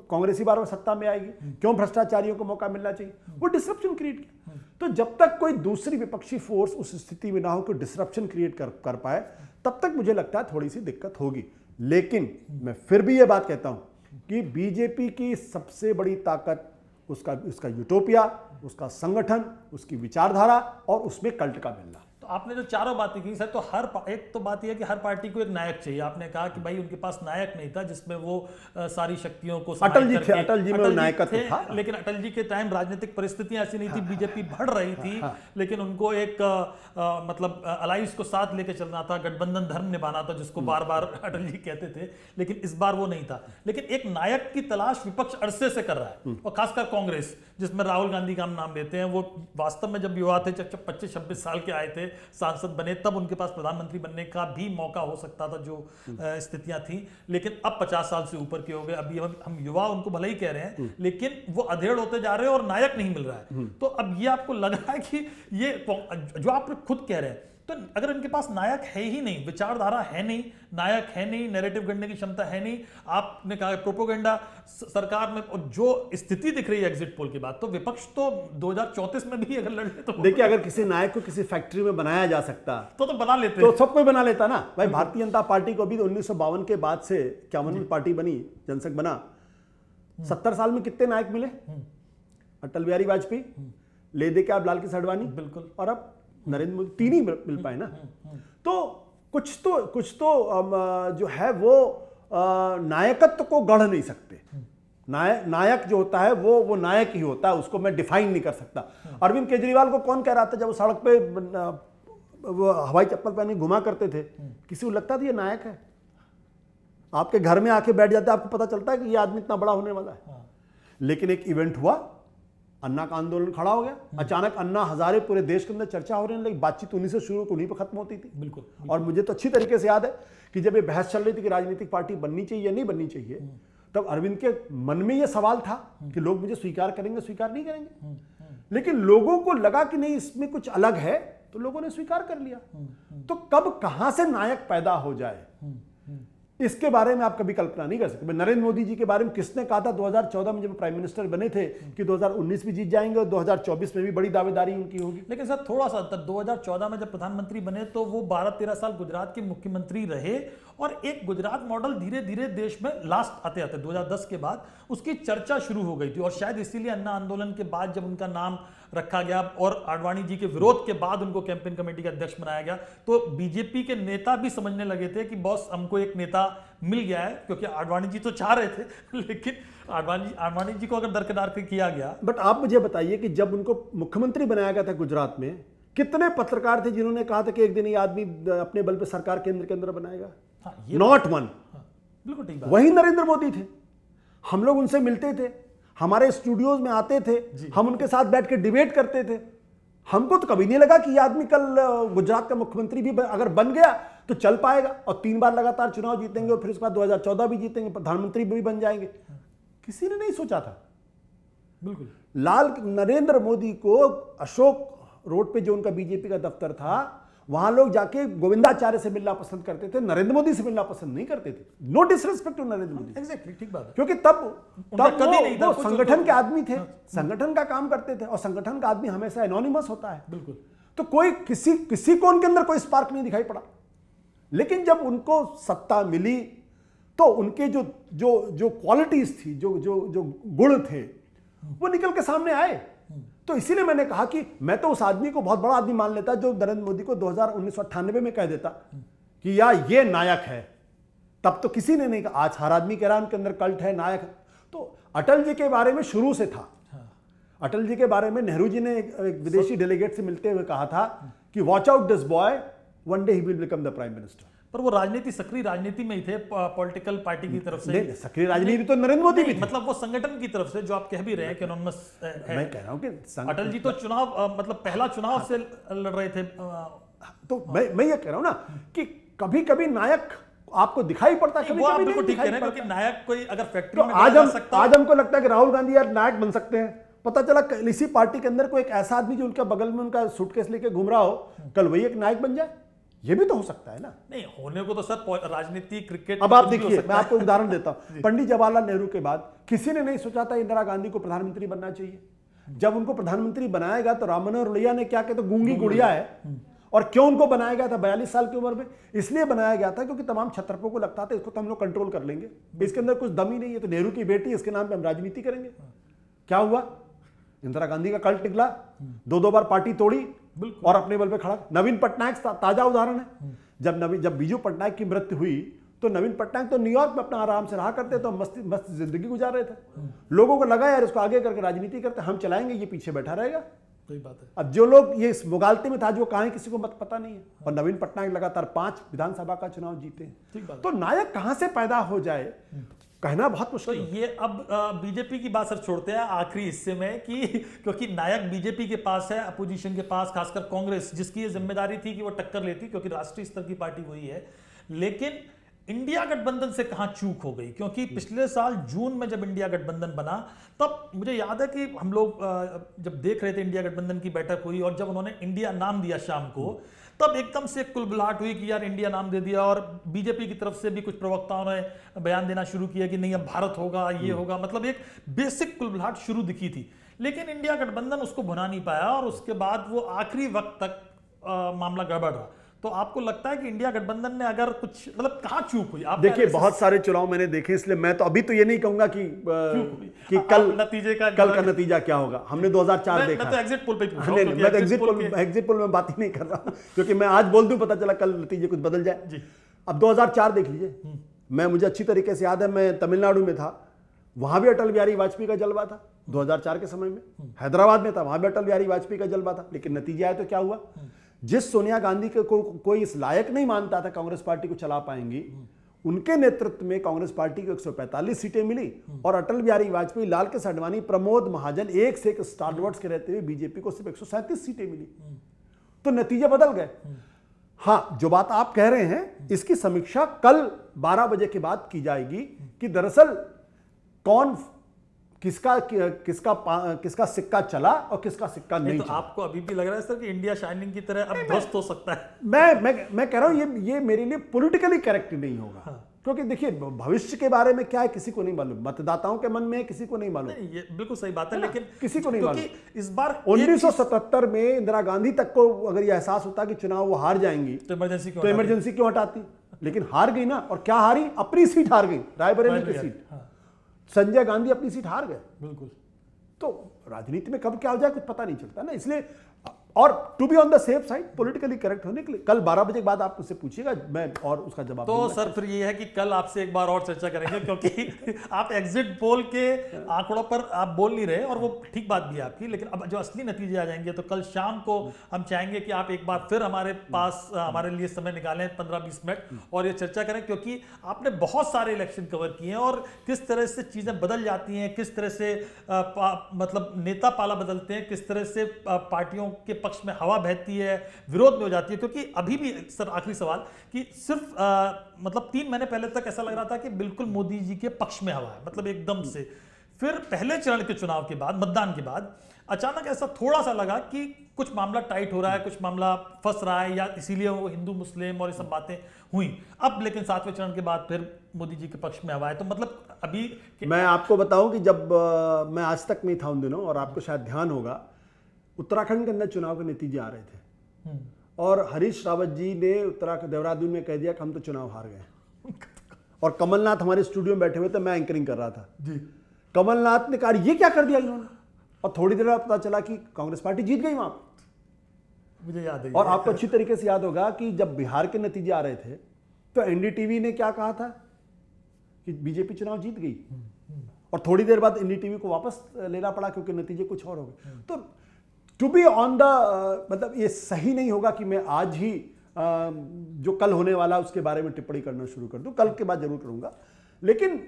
कांग्रेसी बार सत्ता में आएगी, क्यों भ्रष्टाचारियों को मौका मिलना चाहिए, वो डिसरप्शन क्रिएट किया। तो जब तक कोई दूसरी विपक्षी फोर्स उस स्थिति में ना हो कि डिसरप्शन क्रिएट कर पाए, तब तक मुझे लगता है थोड़ी सी दिक्कत होगी। लेकिन मैं फिर भी ये बात कहता हूं कि बीजेपी की सबसे बड़ी ताकत उसका यूटोपिया, उसका संगठन, उसकी विचारधारा और उसमें कल्ट का मिलना। आपने जो चारों बातें की सर, तो एक तो बात यह है कि हर पार्टी को एक नायक चाहिए। आपने कहा कि भाई उनके पास नायक नहीं था जिसमें वो सारी शक्तियों को, अटल जी में नायकत्व था, लेकिन अटल जी के टाइम राजनीतिक परिस्थितियां ऐसी नहीं थी, बीजेपी बढ़ रही थी, लेकिन उनको एक मतलब अलायंस को साथ लेके चलना था, गठबंधन धर्म निभाना था, जिसको बार बार अटल जी कहते थे, लेकिन इस बार वो नहीं था। लेकिन एक नायक की तलाश विपक्ष अरसे से कर रहा है, और खासकर कांग्रेस, जिसमें राहुल गांधी का हम नाम लेते हैं। वो वास्तव में जब युवा थे, जब 25-26 साल के आए थे, सांसद बने, तब उनके पास प्रधानमंत्री बनने का भी मौका हो सकता था, जो स्थितियां थी। लेकिन अब 50 साल से ऊपर के हो गए, अभी हम युवा उनको भले ही कह रहे हैं, लेकिन वो अधेड़ होते जा रहे हैं और नायक नहीं मिल रहा है। तो अब ये आपको लग रहा है कि ये जो आप खुद कह रहे हैं, तो अगर इनके पास नायक है ही नहीं, विचारधारा है नहीं, नायक है नहीं, नैरेटिव गढ़ने की क्षमता है नहीं, आपने कहा प्रोपोगेंडा सरकार में, और जो स्थिति दिख रही है एग्जिट पोल के बाद, तो विपक्ष तो 2034 में भी अगर लड़े तो देखिए, अगर किसी नायक को किसी फैक्ट्री में बनाया जा सकता तो बना लेते, तो सब कोई बना लेता ना भाई। भारतीय जनता पार्टी को भी 1952 के बाद से 51 में पार्टी बनी, जनसंघ बना, 70 साल में कितने नायक मिले? अटल बिहारी वाजपेयी, ले दे के आप लाल कृष्ण आडवाणी, बिल्कुल, और अब नरेंद्र मोदी, तीन ही मिल पाए ना। तो कुछ तो जो है वो नायकत्व को गढ़ नहीं सकते। नायक जो होता है वो नायक ही होता है, उसको मैं डिफाइन नहीं कर सकता। अरविंद केजरीवाल को कौन कह रहा था जब वो सड़क पे वो हवाई चप्पल पहने घुमा करते थे? किसी को लगता था ये नायक है? आपके घर में आके बैठ जाते, आपको पता चलता है कि ये आदमी इतना बड़ा होने वाला है। लेकिन एक इवेंट हुआ अन्ना का आंदोलन खड़ा हो गया, अचानक अन्ना हजारे पूरे देश के अंदर चर्चा हो रही है, बातचीत उन्हीं से शुरू, उन्हीं पर खत्म होती थी। बिल्कुल। और मुझे तो अच्छी तरीके से याद है कि जब ये बहस चल रही थी कि राजनीतिक पार्टी बननी चाहिए या नहीं बननी चाहिए, तब अरविंद के मन में यह सवाल था कि लोग मुझे स्वीकार करेंगे, स्वीकार नहीं करेंगे, लेकिन लोगों को लगा कि नहीं इसमें कुछ अलग है, तो लोगों ने स्वीकार कर लिया। तो कब कहां से नायक पैदा हो जाए इसके बारे में आप कभी कल्पना नहीं कर सकते। नरेंद्र मोदी जी के बारे में किसने कहा था 2014 में जब प्राइम मिनिस्टर बने थे कि 2019 भी जीत जाएंगे और 2024 में भी बड़ी दावेदारी उनकी होगी। लेकिन सर थोड़ा सा अंतर, 2014 में जब प्रधानमंत्री बने तो वो 12-13 साल गुजरात के मुख्यमंत्री रहे और एक गुजरात मॉडल धीरे धीरे देश में लास्ट आते आते 2010 के बाद उसकी चर्चा शुरू हो गई थी और शायद इसीलिए अन्ना आंदोलन के बाद जब उनका नाम रखा गया और आडवाणी जी के विरोध के बाद उनको कैंपेन कमेटी का अध्यक्ष बनाया गया, तो बीजेपी के नेता भी समझने लगे थे कि बॉस हमको एक नेता मिल गया है, क्योंकि आडवाणी जी तो चाह रहे थे लेकिन आडवाणी जी को अगर दरकिनार किया गया। बट आप मुझे बताइए कि जब उनको मुख्यमंत्री बनाया गया था गुजरात में, कितने पत्रकार थे जिन्होंने कहा था कि एक दिन ये आदमी अपने बल पे सरकार केंद्र के अंदर बनाएगा? Not one. बिल्कुल ठीक बात। वही नरेंद्र मोदी थे। हम लोग उनसे मिलते थे, हमारे स्टूडियोज में आते थे, हम उनके साथ बैठ के डिबेट करते थे। हमको तो कभी नहीं लगा कि ये आदमी कल गुजरात का मुख्यमंत्री भी अगर बन गया तो चल पाएगा और 3 बार लगातार चुनाव जीतेंगे और फिर उसके बाद 2014 भी जीतेंगे, प्रधानमंत्री भी बन जाएंगे। किसी ने नहीं सोचा था। बिल्कुल। नरेंद्र मोदी को अशोक रोड पे जो उनका बीजेपी का दफ्तर था, वहां लोग जाके गोविंदाचार्य से मिलना पसंद करते थे, नरेंद्र मोदी से मिलना पसंद नहीं करते थे। No disrespect to Narendra Modi. Exactly, ठीक बात है। क्योंकि तब वो संगठन के आदमी थे, संगठन का काम करते थे और संगठन का आदमी हमेशा एनोनिमस होता है। बिल्कुल। तो कोई किसी को उनके अंदर कोई स्पार्क नहीं दिखाई पड़ा। लेकिन जब उनको सत्ता मिली तो उनके जो क्वालिटीज थी, जो गुण थे, वो निकल के सामने आए। तो इसीलिए मैंने कहा कि मैं तो उस आदमी को बहुत बड़ा आदमी मान लेता जो नरेंद्र मोदी को 1998 में कह देता कि यार ये नायक है। तब तो किसी ने नहीं कहा। आज हर आदमी कह रहा है उनके अंदर कल्ट है, नायक है। तो अटल जी के बारे में शुरू से था। अटल जी के बारे में नेहरू जी ने एक विदेशी डेलीगेट से मिलते हुए कहा था कि watch out this boy, one day he will become the prime minister. पर वो सक्रिय राजनीति में ही थे, पॉलिटिकल पार्टी की तरफ से। सक्रिय राजनीति तो नरेंद्र मोदी भी थे। मतलब वो संगठन की तरफ से, जो आप कह भी रहे हैं कि एनोनिमस है। मैं कह रहा हूं कि अटल जी तो चुनाव मतलब पहला चुनाव से लड़ रहे थे। तो मैं ये कह रहा हूं ना कि कभी कभी नायक आपको दिखाई पड़ता है, कभी कभी नहीं दिखाई पड़ता। क्योंकि नायक कोई अगर फैक्ट्री में आज हमको लगता है कि राहुल गांधी यार नायक बन सकते हैं। पता चला इसी पार्टी के अंदर कोई एक ऐसा आदमी जो उनका बगल में उनका सूटकेस लेके घूम रहा हो, कल वही एक नायक बन जाए। ये भी तो हो सकता है ना। नहीं होने को तो सर राजनीति, क्रिकेट। अब आप देखिए, मैं आपको उदाहरण देता हूं। पंडित जवाहरलाल नेहरू के बाद किसी ने नहीं सोचा था इंदिरा गांधी को प्रधानमंत्री बनना चाहिए। जब उनको प्रधानमंत्री बनाएगा तो राम मनोहर लोहिया ने क्या कहते, गूंगी गुड़िया है। और क्यों उनको बनाया गया था 42 साल की उम्र में? इसलिए बनाया गया था क्योंकि तमाम क्षत्रपों को लगता था इसको तो हम लोग कंट्रोल कर लेंगे, इसके अंदर कुछ दम ही नहीं है, तो नेहरू की बेटी, इसके नाम पे हम राजनीति करेंगे। क्या हुआ? इंदिरा गांधी का कल्ट निकला, 2 बार पार्टी तोड़ी और अपने बल पे खड़ा। नवीन पटनायक ताजा उदाहरण है। जब बीजू पटनायक की मृत्यु हुई तो नवीन पटनायक तो न्यूयॉर्क में अपना आराम से रहा करते, तो मस्त जिंदगी गुजार रहे थे। लोगों को लगा यार इसको आगे करके राजनीति करते, हम चलाएंगे, ये पीछे बैठा रहेगा। सही बात है। अब जो लोग ये इस मुगालते में था, जो कहां किसी को मत पता नहीं है। और नवीन पटनायक लगातार 5 विधानसभा का चुनाव जीते हैं। तो नायक कहां से पैदा हो जाए कहना बहुत मुश्किल। तो ये अब बीजेपी की बात सर छोड़ते हैं आखिरी हिस्से में कि क्योंकि नायक बीजेपी के पास है, अपोजिशन के पास, खासकर कांग्रेस, जिसकी ये जिम्मेदारी थी कि वो टक्कर लेती, क्योंकि राष्ट्रीय स्तर की पार्टी वही है। लेकिन इंडिया गठबंधन से कहां चूक हो गई? क्योंकि पिछले साल जून में जब इंडिया गठबंधन बना, तब मुझे याद है कि हम लोग जब देख रहे थे इंडिया गठबंधन की बैठक हुई और जब उन्होंने इंडिया नाम दिया शाम को, तब एकदम से कुलबुलाहट हुई कि यार इंडिया नाम दे दिया। और बीजेपी की तरफ से भी कुछ प्रवक्ताओं ने बयान देना शुरू किया कि नहीं अब भारत होगा, ये होगा, मतलब एक बेसिक कुलबुलाहट शुरू दिखी थी। लेकिन इंडिया गठबंधन उसको भुना नहीं पाया और उसके बाद वो आखिरी वक्त तक मामला गड़बड़ रहा। तो आपको लगता है कि इंडिया गठबंधन ने अगर कुछ मतलब कहां चूक हुई? आप देखिए, बहुत सारे चुनाव मैंने देखे, इसलिए मैं तो अभी तो ये नहीं कहूंगा कि कल का नतीजा क्या होगा। हमने 2004 देखा। मैं तो एग्जिट पोल पे पूछ रहा हूं। मैं तो एग्जिट पोल में बात ही नहीं कर रहा हूं, क्योंकि मैं आज बोल दूं पता चला कल नतीजे कुछ बदल जाए। अब 2004 देख लीजिए। मुझे अच्छी तरीके से याद है, मैं तमिलनाडु में था, वहां भी अटल बिहारी वाजपेयी का जलवा था 2004 के समय में। हैदराबाद में था, वहां भी अटल बिहारी वाजपेयी का जलवा था। लेकिन नतीजा आया तो क्या हुआ? जिस सोनिया गांधी को कोई इस लायक नहीं मानता था कांग्रेस पार्टी को चला पाएंगी, उनके नेतृत्व में कांग्रेस पार्टी को 145 सीटें मिली और अटल बिहारी वाजपेयी, लाल कृष्ण आडवाणी, प्रमोद महाजन एक से एक स्टारवर्ड्स के रहते हुए बीजेपी को सिर्फ 137 सीटें मिली। तो नतीजे बदल गए। हाँ, जो बात आप कह रहे हैं इसकी समीक्षा कल 12 बजे के बाद की जाएगी कि दरअसल कौन किसका सिक्का चला और किसका सिक्का नहीं तो चला। आपको अभी भी लग रहा है सर कि इंडिया शाइनिंग की तरह अब ध्वस्त हो सकता है? मैं कह रहा हूं ये मेरे लिए पॉलिटिकली करेक्ट नहीं होगा। हाँ। क्योंकि देखिए भविष्य के बारे में क्या है किसी को नहीं मालूम, मतदाताओं के मन में है किसी को नहीं मालूम। ये बिल्कुल सही बात है, लेकिन किसी को नहीं मालूम। इस बार 1977 में इंदिरा गांधी तक को अगर यह एहसास होता कि चुनाव वो हार जाएंगी तो इमरजेंसी क्यों हटाती, लेकिन हार गई ना। और क्या हारी? अपनी सीट हार गई, रायबरेली की सीट। संजय गांधी अपनी सीट हार गए। बिल्कुल। तो राजनीति में कब क्या हो जाए कुछ पता नहीं चलता ना। इसलिए और to be on the safe side, politically correct होने के लिए कल 12 बजे के बाद आप मुझसे पूछिएगा, मैं और उसका जवाब तो सर फिर ये है कि कल आपसे एक बार और चर्चा करेंगे क्योंकि आप एग्जिट पोल के आंकड़ों पर आप बोल नहीं रहे और वो ठीक बात भी है आपकी, लेकिन अब जो असली नतीजे आ जाएंगे तो कल शाम को हम चाहेंगे कि आप एक बार फिर हमारे पास हमारे लिए समय निकालें 15-20 मिनट और ये चर्चा करें, क्योंकि आपने बहुत सारे इलेक्शन कवर किए हैं और किस तरह से चीजें बदल जाती हैं, किस तरह से मतलब नेता पाला बदलते हैं, किस तरह से पार्टियों के पक्ष में हवा बहती है, विरोध में हो जाती है। क्योंकि अभी भी सर आखिरी सवाल कि सिर्फ मतलब 3 महीने पहले तक ऐसा लग रहा था कि बिल्कुल मोदी जी के पक्ष में हवा है, मतलब एकदम से। फिर पहले चरण के चुनाव के बाद, मतदान के बाद अचानक ऐसा थोड़ा सा लगा कि कुछ मामला टाइट हो रहा है, कुछ मामला फंस रहा है, या इसीलिए वो हिंदू मुस्लिम और ये सब बातें हुई। अब लेकिन 7वें चरण के बाद फिर मोदी जी के पक्ष में हवा है। तो मतलब अभी मैं आपको बताऊं कि जब मैं आज तक में था उन दिनों, और आपको शायद ध्यान होगा, उत्तराखंड के अंदर चुनाव के नतीजे आ रहे थे और हरीश रावत जी ने उत्तराखंड देहरादून में कह दिया कि हम तो चुनाव हार गए। और कमलनाथ हमारे स्टूडियो में बैठे हुए थे, मैं एंकरिंग कर रहा था जी। कमलनाथ ने कहा ये क्या कर दिया इन्होंने, और थोड़ी देर बाद पता चला कि कांग्रेस पार्टी जीत गई वहां। मुझे याद है। और आपको अच्छी तरीके से याद होगा कि जब बिहार के नतीजे आ रहे थे तो एनडीटीवी ने क्या कहा था कि बीजेपी चुनाव जीत गई, और थोड़ी देर बाद एनडीटीवी को वापस लेना पड़ा क्योंकि नतीजे कुछ और हो गए। तो टू बी ऑन द मतलब ये सही नहीं होगा कि मैं आज ही जो कल होने वाला उसके बारे में टिप्पणी करना शुरू कर दूं। कल के बाद जरूर करूंगा, लेकिन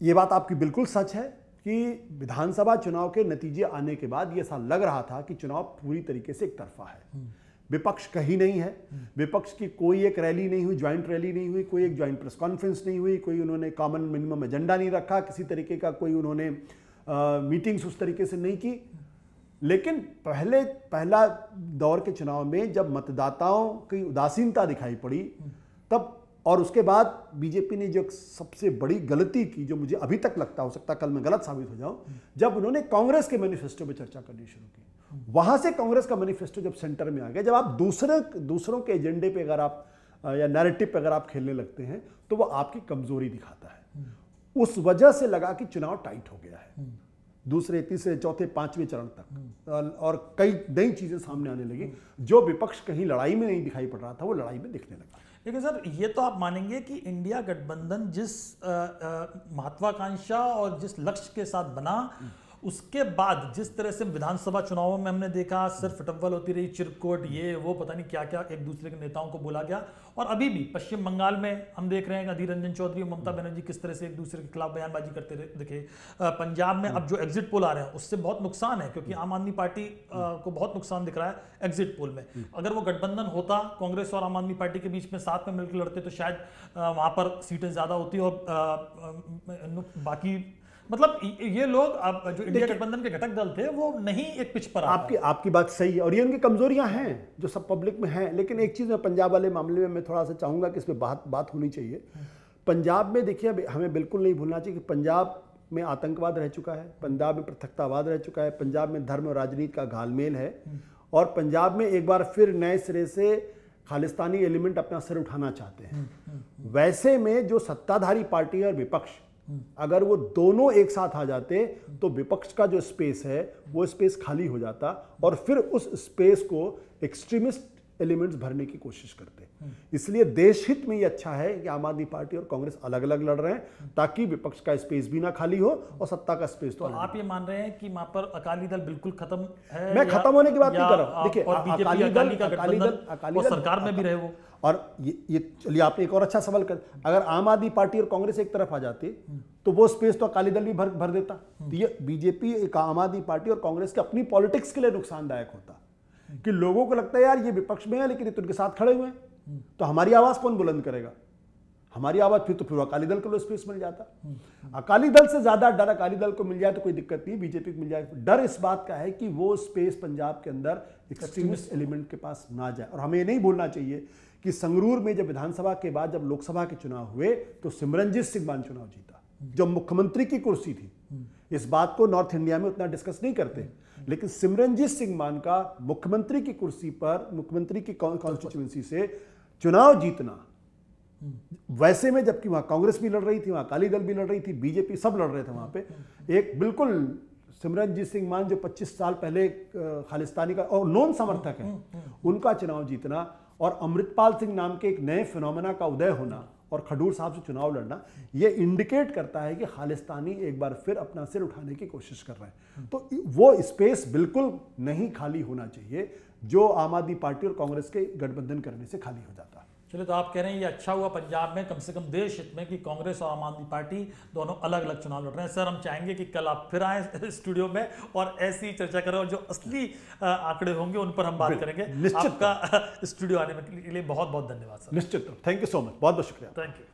ये बात आपकी बिल्कुल सच है कि विधानसभा चुनाव के नतीजे आने के बाद ये ऐसा लग रहा था कि चुनाव पूरी तरीके से एक तरफा है। विपक्ष कहीं नहीं है, विपक्ष की कोई एक रैली नहीं हुई, ज्वाइंट रैली नहीं हुई, कोई एक ज्वाइंट प्रेस कॉन्फ्रेंस नहीं हुई, कोई उन्होंने कॉमन मिनिमम एजेंडा नहीं रखा, किसी तरीके का कोई उन्होंने मीटिंग्स उस तरीके से नहीं की। लेकिन पहला दौर के चुनाव में जब मतदाताओं की उदासीनता दिखाई पड़ी तब, और उसके बाद बीजेपी ने जो सबसे बड़ी गलती की, जो मुझे अभी तक लगता, हो सकता कल मैं गलत साबित हो जाऊं, जब उन्होंने कांग्रेस के मैनिफेस्टो पे चर्चा करनी शुरू की। वहां से कांग्रेस का मैनिफेस्टो जब सेंटर में आ गया, जब आप दूसरों के एजेंडे पे अगर आप या नैरेटिव पे अगर आप खेलने लगते हैं तो वो आपकी कमजोरी दिखाता है। उस वजह से लगा कि चुनाव टाइट हो गया है दूसरे, तीसरे, चौथे, 5वें चरण तक, और कई नई चीजें सामने आने लगी। जो विपक्ष कहीं लड़ाई में नहीं दिखाई पड़ रहा था वो लड़ाई में दिखने लगा। लेकिन सर ये तो आप मानेंगे कि इंडिया गठबंधन जिस महत्वाकांक्षा और जिस लक्ष्य के साथ बना, उसके बाद जिस तरह से विधानसभा चुनावों में हमने देखा सिर्फ फटव्वल होती रही, चिरकुट, ये वो पता नहीं क्या क्या एक दूसरे के नेताओं को बोला गया। और अभी भी पश्चिम बंगाल में हम देख रहे हैं अधीर रंजन चौधरी और ममता बनर्जी किस तरह से एक दूसरे के खिलाफ बयानबाजी करते दिखे। पंजाब में अब जो एग्जिट पोल आ रहे हैं उससे बहुत नुकसान है, क्योंकि आम आदमी पार्टी को बहुत नुकसान दिख रहा है एग्जिट पोल में। अगर वो गठबंधन होता कांग्रेस और आम आदमी पार्टी के बीच में, साथ में मिलकर लड़ते, तो शायद वहां पर सीटें ज्यादा होती और बाकी मतलब ये लोग अब जो इंडिया गठबंधन के घटक दल थे वो नहीं एक पिच पर आपकी बात सही है, और ये उनकी कमजोरियां हैं जो सब पब्लिक में हैं। लेकिन एक चीज मैं पंजाब वाले मामले में मैं थोड़ा सा चाहूंगा कि इस पे बात होनी चाहिए। पंजाब में देखिए हमें बिल्कुल नहीं भूलना चाहिए कि पंजाब में आतंकवाद रह चुका है, पंजाब में पृथकतावाद रह चुका है, पंजाब में धर्म और राजनीति का घालमेल है, और पंजाब में एक बार फिर नए सिरे से खालिस्तानी एलिमेंट अपना सिर उठाना चाहते हैं। वैसे में जो सत्ताधारी पार्टी और विपक्ष, अगर वो दोनों एक साथ आ जाते तो विपक्ष का जो स्पेस है वो स्पेस खाली हो जाता, और फिर उस स्पेस को एक्सट्रीमिस्ट एलिमेंट्स भरने की कोशिश करते हैं। इसलिए देश हित में ये अच्छा है कि आम आदमी पार्टी और कांग्रेस अलग अलग लड़ रहे हैं, ताकि विपक्ष का स्पेस भी ना खाली हो और सत्ता का स्पेस तो आप ये मान रहे हैं कि वहां पर अकाली दल बिल्कुल खत्म है? मैं खत्म होने की बात नहीं कर रहा हूं। देखिए, अकाली दल सरकार में भी रहे वो, और ये चलिए आपने एक और अच्छा सवाल कर, अगर आम आदमी पार्टी और कांग्रेस एक तरफ आ जाती तो वो स्पेस तो अकाली दल भी भर देता। तो ये बीजेपी, आम आदमी पार्टी और कांग्रेस के अपनी पॉलिटिक्स के लिए नुकसानदायक होता कि लोगों को लगता है यार ये विपक्ष में है लेकिन ये तो उनके साथ खड़े हुए हैं, तो हमारी आवाज कौन बुलंद करेगा? हमारी आवाज फिर अकाली दल को स्पेस मिल जाता। अकाली दल से ज्यादा डर अकाली दल को मिल जाए तो कोई दिक्कत नहीं, बीजेपी को मिल जाए। डर इस बात का है कि वो स्पेस पंजाब के अंदर एक्सट्रीमिस्ट एलिमेंट के पास ना जाए। और हमें ये नहीं भूलना चाहिए कि संगरूर में जब विधानसभा के बाद जब लोकसभा के चुनाव हुए तो सिमरनजीत सिंह मान चुनाव जीता, जो मुख्यमंत्री की कुर्सी थी। इस बात को नॉर्थ इंडिया में उतना डिस्कस नहीं करते, लेकिन सिमरनजीत सिंह मान का मुख्यमंत्री की कुर्सी पर, मुख्यमंत्री की कॉन्स्टिट्यूएंसी से चुनाव जीतना, वैसे में जबकि वहां कांग्रेस भी लड़ रही थी, वहां अकाली दल भी लड़ रही थी, बीजेपी, सब लड़ रहे थे वहां पे, एक बिल्कुल सिमरनजीत सिंह मान जो 25 साल पहले खालिस्तानी का और नॉन समर्थक है, उनका चुनाव जीतना और अमृतपाल सिंह नाम के एक नए फिनोमेना का उदय होना और खडूर साहब से चुनाव लड़ना, ये इंडिकेट करता है कि खालिस्तानी एक बार फिर अपना सिर उठाने की कोशिश कर रहे हैं। तो वो स्पेस बिल्कुल नहीं खाली होना चाहिए जो आम आदमी पार्टी और कांग्रेस के गठबंधन करने से खाली हो जाता है। चलिए, तो आप कह रहे हैं ये अच्छा हुआ पंजाब में, कम से कम देश हित में, कि कांग्रेस और आम आदमी पार्टी दोनों अलग अलग चुनाव लड़ रहे हैं। सर, हम चाहेंगे कि कल आप फिर आए स्टूडियो में और ऐसी चर्चा करें और जो असली आंकड़े होंगे उन पर हम बात करेंगे। आपका स्टूडियो आने के लिए बहुत बहुत धन्यवाद सर। निश्चित, थैंक यू सो मच, बहुत बहुत शुक्रिया। Thank you.